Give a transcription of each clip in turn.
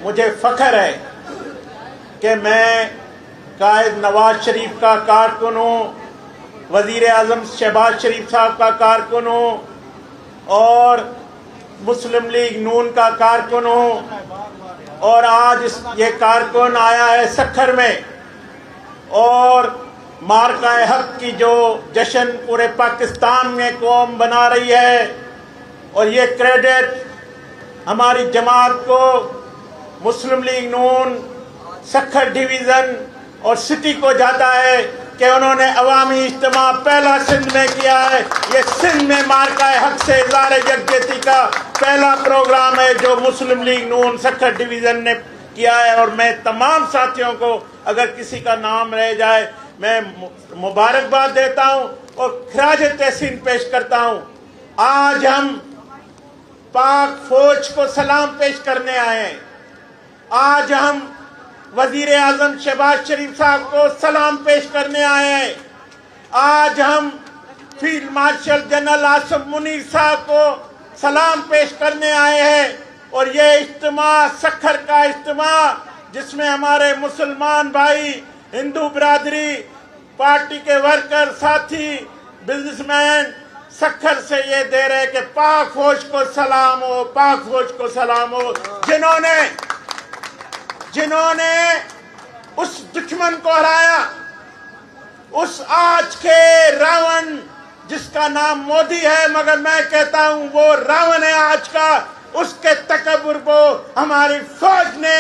مجھے فخر ہے کہ میں قائد نواز شریف کا کارکن ہوں، وزیر اعظم شہباز شریف صاحب کا کارکن ہوں اور مسلم لیگ نون کا کارکن ہوں، اور آج یہ کارکن آیا ہے سکھر میں، اور مارکہ حق کی جو جشن پورے پاکستان میں قوم بنا رہی ہے، اور یہ کریڈٹ ہماری جماعت کو، مسلم لیگ نون سکھر ڈویژن اور سٹی کو جاتا ہے کہ انہوں نے عوامی اجتماع پہلا سندھ میں کیا ہے۔ یہ سندھ میں مارکہ حق سے اظہار یکجہتی کا پہلا پروگرام ہے جو مسلم لیگ نون سکھر ڈویژن نے کیا ہے، اور میں تمام ساتھیوں کو اگر کسی کا نام رہ جائے میں مبارکباد دیتا ہوں اور خراج تحسین پیش کرتا ہوں۔ آج ہم پاک فوج کو سلام پیش کرنے آئے ہیں، آج ہم وزیر اعظم شہباز شریف صاحب کو سلام پیش کرنے آئے ہیں، آج ہم field marshal general Asif Munir صاحب کو سلام پیش کرنے آئے ہیں، اور یہ اجتماع سکھر کا اجتماع جس میں ہمارے مسلمان بھائی، ہندو برادری، پارٹی کے ورکر، ساتھی، بزنس مین سکھر سے یہ دے رہے کہ پاک فوج کو سلام ہو، پاک فوج کو سلام ہو، جنہوں نے اس دشمن کو ہرایا، اس آج کے راون جس کا نام مودی ہے مگر میں کہتا ہوں وہ راون ہے آج کا، اس کے تکبر کو ہماری فوج نے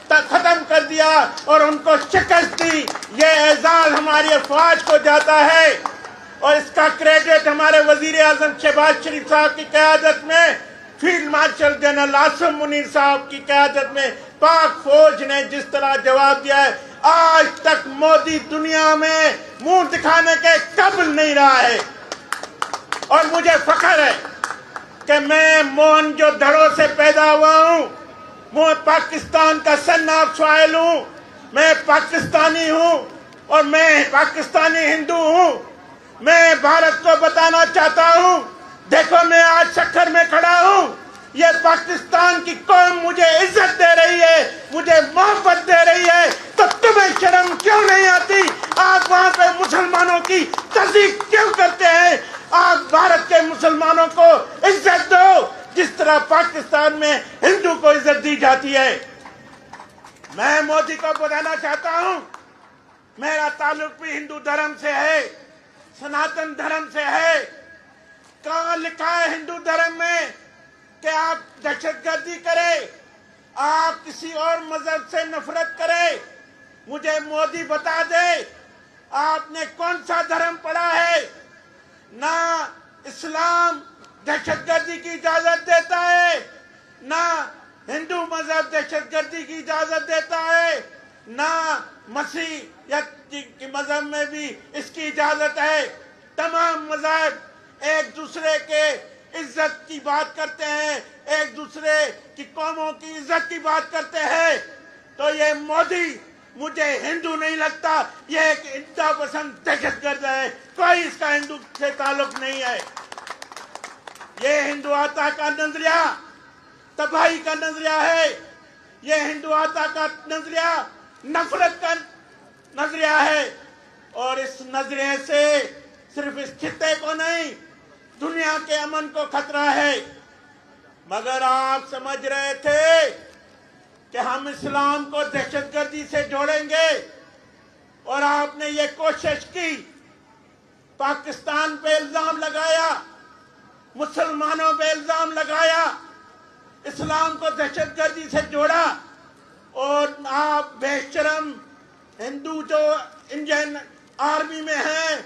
ختم کر دیا اور ان کو شکست دی۔ یہ اعزاز ہماری افواج کو جاتا ہے، اور اس کا کریڈٹ ہمارے وزیر اعظم شہباز شریف صاحب کی قیادت میں، field marshal general Asif Munir صاحب کی قیادت میں پاک فوج نے جس طرح جواب دیا ہے۔ آج تک مودی دنیا میں منہ دکھانے کے قابل نہیں رہا ہے، اور مجھے فخر ہے کہ میں موہن جو دھڑوں سے پیدا ہوا ہوں، میں پاکستان کا سن آف سوائل ہوں، میں پاکستانی ہوں اور میں پاکستانی ہندو ہوں۔ میں بھارت کو بتانا چاہتا ہوں، دیکھو میں آج سکھر میں کھڑا ہوں، یہ پاکستان کی قوم مجھے عزت دے رہی ہے، مجھے محبت دے رہی ہے، تو تمہیں شرم کیوں نہیں آتی؟ آپ وہاں پہ مسلمانوں کی تصدیق کیوں کرتے ہیں؟ آپ بھارت کے مسلمانوں کو عزت دو جس طرح پاکستان میں ہندو کو عزت دی جاتی ہے۔ میں مودی کو بتانا چاہتا ہوں، میرا تعلق بھی ہندو دھرم سے ہے، سناتن دھرم سے ہے۔ کہاں لکھا ہے ہندو دھرم میں کہ آپ دہشت گردی کریں، آپ کسی اور مذہب سے نفرت کریں؟ مجھے مودی بتا دے آپ نے کون سا دھرم پڑھا ہے؟ نہ اسلام دہشت گردی کی اجازت دیتا ہے، نہ ہندو مذہب دہشت گردی کی اجازت دیتا ہے، نہ مسیح یا کی مذہب میں بھی اس کی اجازت ہے۔ تمام مذاہب ایک دوسرے کے عزت کی بات کرتے ہیں، ایک دوسرے کی قوموں کی عزت کی بات کرتے ہیں، تو یہ مودی مجھے ہندو نہیں لگتا، یہ ایک انتہا پسند دہشت گرد ہے، کوئی اس کا ہندو سے تعلق نہیں ہے۔ یہ ہندوتا کا نظریہ تباہی کا نظریہ ہے، یہ ہندوتا کا نظریہ نفرت کا نظریہ ہے، اور اس نظریے سے صرف اس خطے کو نہیں دنیا کے امن کو خطرہ ہے۔ مگر آپ سمجھ رہے تھے کہ ہم اسلام کو دہشت گردی سے جوڑیں گے، اور آپ نے یہ کوشش کی، پاکستان پہ الزام لگایا، مسلمانوں پہ الزام لگایا، اسلام کو دہشت گردی سے جوڑا، اور آپ بے شرم ہندو جو انڈین آرمی میں ہیں،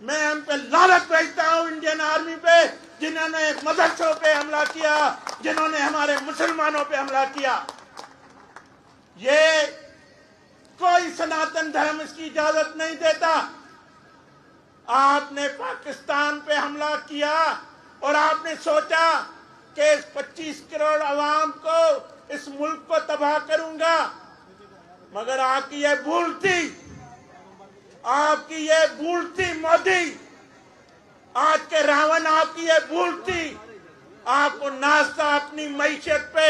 میں ان پہ لعنت بھیجتا ہوں، انڈین آرمی پہ جنہوں نے مدرسوں پہ حملہ کیا، جنہوں نے ہمارے مسلمانوں پہ حملہ کیا۔ یہ کوئی سناتن دھرم اس کی اجازت نہیں دیتا۔ آپ نے پاکستان پہ حملہ کیا اور آپ نے سوچا کہ اس 25 کروڑ عوام کو، اس ملک کو تباہ کروں گا، مگر آپ کی یہ بھول تھی، آپ کی یہ بھول تھی مودی، آج کے راون آپ کی یہ بھول تھی۔ آپ کو ناز تھا اپنی معیشت پہ،